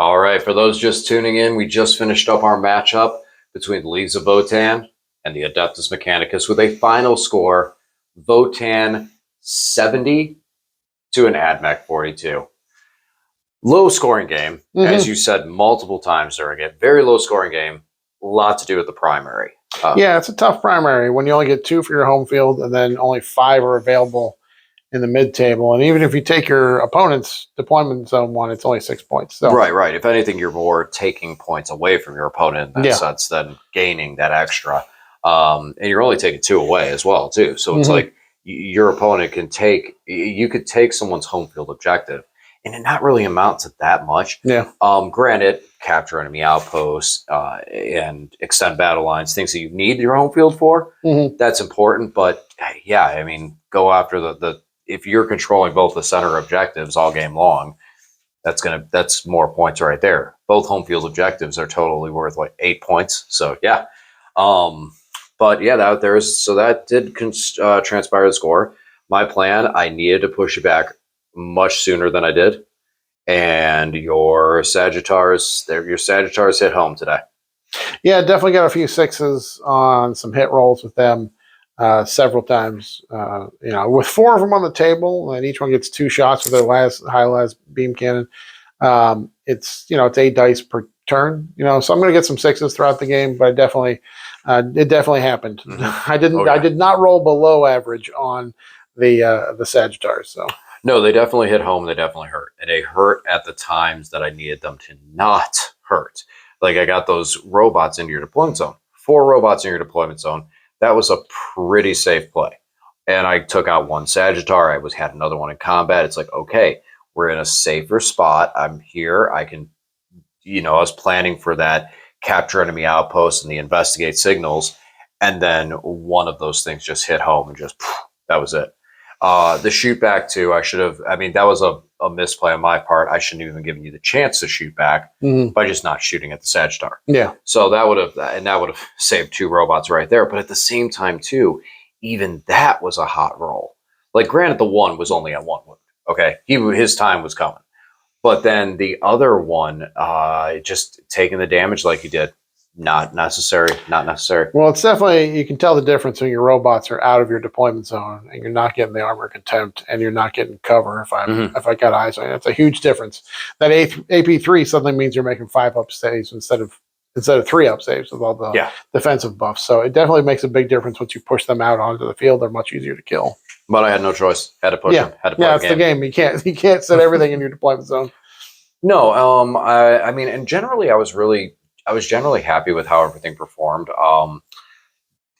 All right, for those just tuning in, we just finished up our matchup between the Leagues of Votann and the Adeptus Mechanicus with a final score, Votann 70 to an Mech 42. Low scoring game, as you said multiple times during it. Very low scoring game. A lot to do with the primary. Yeah, it's a tough primary when you only get 2 for your home field and then only 5 are available in the mid-table. And even if you take your opponent's deployment zone one, it's only 6 points. So. Right. If anything, you're more taking points away from your opponent in that sense than gaining that extra. And you're only taking 2 away as well, too. So it's like your opponent you could take someone's home field objective and it not really amount to that much. Yeah. Granted, capture enemy outposts and extend battle lines, things that you need your home field for, that's important. But yeah, I mean, go after the if you're controlling both the center objectives all game long, that's more points right there. Both home field objectives are totally worth like 8 points. So yeah, but yeah, that did transpire the score. My plan, I needed to push it back much sooner than I did, and your Sagittars hit home today. Yeah, definitely got a few 6s on some hit rolls with them. Several times, with 4 of them on the table, and each one gets 2 shots with their high beam cannon. It's 8 dice per turn. So I'm going to get some 6s throughout the game, but it definitely happened. I did not roll below average on the Sagittars. So no, they definitely hit home. They definitely hurt, and they hurt at the times that I needed them to not hurt. Like I got those robots into your deployment zone. 4 robots in your deployment zone. That was a pretty safe play. And I took out 1 Sagittar. I had another one in combat. It's like, okay, we're in a safer spot. I'm here. I can, I was planning for that capture enemy outpost and the investigate signals. And then one of those things just hit home and that was it. The shoot back too, that was a misplay on my part. I shouldn't have even given you the chance to shoot back by just not shooting at the Sagittar. Yeah. So that would have saved 2 robots right there. But at the same time too, even that was a hot roll. Like granted, the one was only at 1 wound. Okay. His time was coming. But then the other one, just taking the damage like he did. Not necessary. Well, it's definitely, you can tell the difference when your robots are out of your deployment zone and you're not getting the armor contempt and you're not getting cover if I got eyes on you. That's a huge difference. That AP3 suddenly means you're making 5 up saves instead of 3 up saves with all the defensive buffs. So it definitely makes a big difference once you push them out onto the field. They're much easier to kill. But I had no choice. Had to push them. Had to play it's the game. You can't set everything in your deployment zone. No, and generally I was generally happy with how everything performed.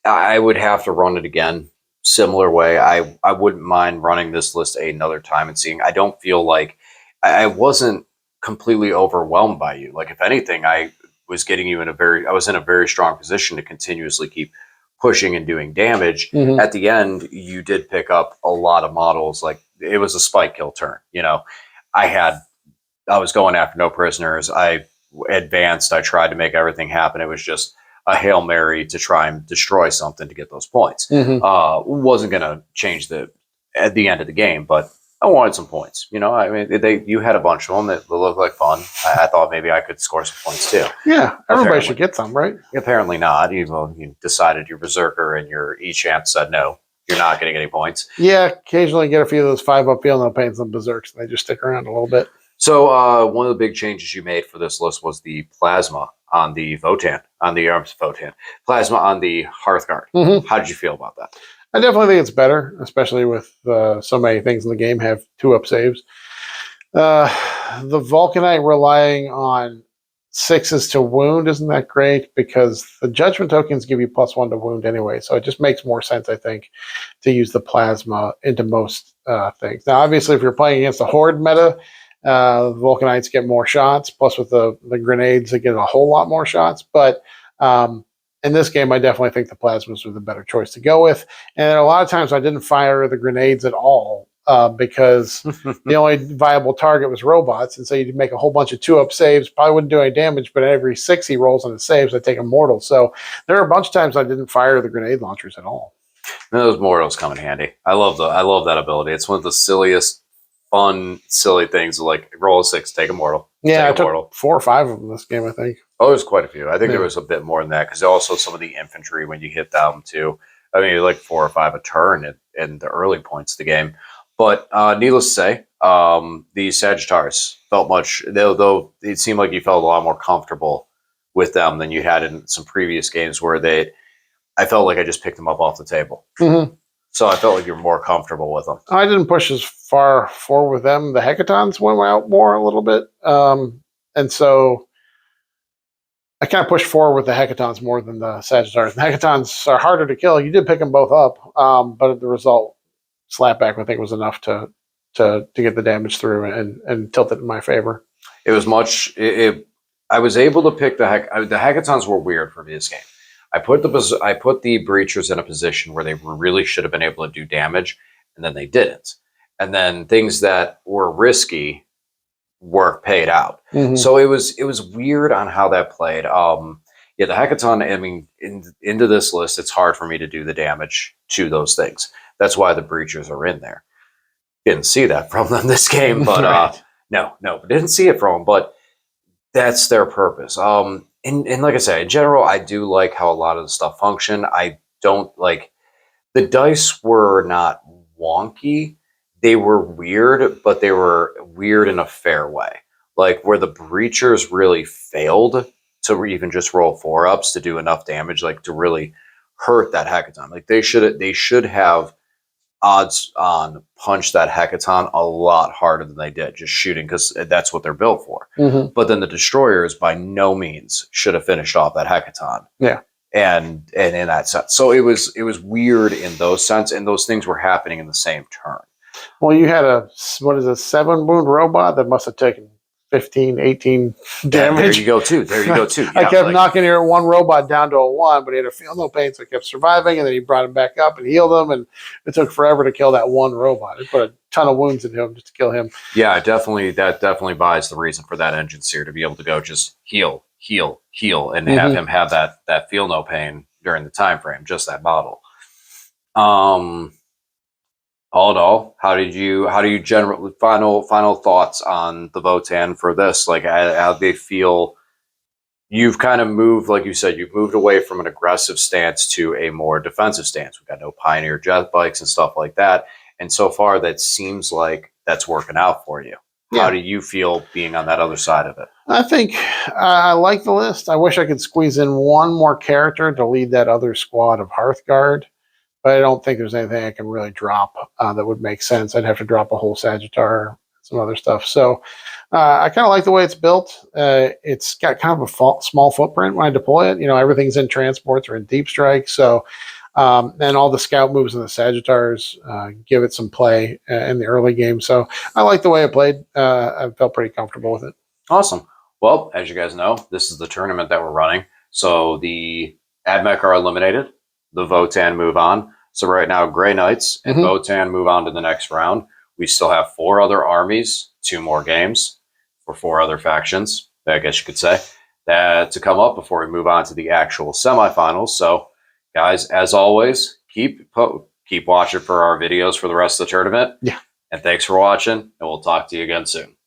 I would have to run it again, similar way. I wouldn't mind running this list another time and seeing. I don't feel like I wasn't completely overwhelmed by you. Like if anything, I was getting you I was in a very strong position to continuously keep pushing and doing damage. At the end, you did pick up a lot of models. Like it was a spike kill turn. I was going after no prisoners. I advanced. I tried to make everything happen. It was just a Hail Mary to try and destroy something to get those points. Wasn't going to change at the end of the game, but I wanted some points. You had a bunch of them that looked like fun. I thought maybe I could score some points too. Yeah, everybody should get some, right? Apparently not. You decided your Berserker and your E-Champ said no. You're not getting any points. Yeah, occasionally get a few of those 5 up field and they'll paint some Berserks and they just stick around a little bit. So one of the big changes you made for this list was the plasma on the Votann, plasma on the Hearthguard. How did you feel about that? I definitely think it's better, especially with so many things in the game have 2 up saves. The Vulcanite relying on 6s to wound isn't that great because the judgment tokens give you +1 to wound anyway. So it just makes more sense, I think, to use the plasma into most things. Now, obviously, if you're playing against a horde meta, the Vulcanites get more shots, plus with the grenades, they get a whole lot more shots. But in this game, I definitely think the plasmas were the better choice to go with. And a lot of times I didn't fire the grenades at all because the only viable target was robots. And so you'd make a whole bunch of 2-up saves, probably wouldn't do any damage, but every 6 he rolls on his saves, I take a mortal. So there are a bunch of times I didn't fire the grenade launchers at all. And those mortals come in handy. I love that ability. It's one of the silliest fun, silly things like roll a 6, take a mortal. Yeah, I take a took mortal. 4 or 5 of them this game, I think. Oh, there's quite a few. I think Yeah. there was a bit more than that because also some of the infantry when you hit them too. I mean, like 4 or 5 a turn in the early points of the game. But needless to say, the Sagittars felt much, though it seemed like you felt a lot more comfortable with them than you had in some previous games where I felt like I just picked them up off the table. Mm-hmm. So I felt like you're more comfortable with them. I didn't push as far forward with them. The Hecatons went out more a little bit. And so I kind of pushed forward with the Hecatons more than the Sagittars. The Hecatons are harder to kill. You did pick them both up, but the result, slapback, I think, was enough to get the damage through and tilt it in my favor. It was much. I was able to pick the Hecatons were weird for this game. I put the breachers in a position where they really should have been able to do damage, and then they didn't. And then things that were risky were paid out. Mm-hmm. So it was weird on how that played. Yeah, the Hecaton. I mean, into this list, it's hard for me to do the damage to those things. That's why the breachers are in there. Didn't see that from them this game, but Right. no, didn't see it from them. But that's their purpose. And like I said, in general, I do like how a lot of the stuff function. I don't like the dice were not wonky. They were weird, but they were weird in a fair way. Like where the breachers really failed to even just roll 4-ups to do enough damage, like to really hurt that Hecaton. Like they should have odds on punch that Hecaton a lot harder than they did, just shooting because that's what they're built for. Mm-hmm. But then the destroyers by no means should have finished off that Hecaton. Yeah. And in that sense. So it was weird in those sense, and those things were happening in the same turn. Well, you had a 7 wound robot that must have taken 15, 18 damage. There you go too. Yeah, I kept knocking your one robot down to a 1, but he had a feel no pain, so he kept surviving, and then he brought him back up and healed him, and it took forever to kill that one robot. It put a ton of wounds into him just to kill him. Yeah, that definitely buys the reason for that engine seer to be able to go just heal, and have him have that feel no pain during the time frame, just that bottle. All in all, how do you generally final thoughts on the Votann for this? Like how they feel? You've kind of moved, like you said, you've moved away from an aggressive stance to a more defensive stance. We've got no Pioneer jet bikes and stuff like that, and so far that seems like that's working out for you. Yeah. How do you feel being on that other side of it? I think I like the list. I wish I could squeeze in one more character to lead that other squad of Hearthguard. But I don't think there's anything I can really drop that would make sense. I'd have to drop a whole Sagittar, some other stuff. So I kind of like the way it's built. It's got kind of a small footprint when I deploy it. Everything's in transports or in deep strike. So and all the scout moves in the Sagittars give it some play in the early game. So I like the way it played. I felt pretty comfortable with it. Awesome. Well, as you guys know, this is the tournament that we're running. So the Mech are eliminated. The Votann move on. So right now, Grey Knights and Votann move on to the next round. We still have 4 other armies, 2 more games for 4 other factions, I guess you could say, that to come up before we move on to the actual semifinals. So, guys, as always, keep watching for our videos for the rest of the tournament. Yeah. And thanks for watching, and we'll talk to you again soon.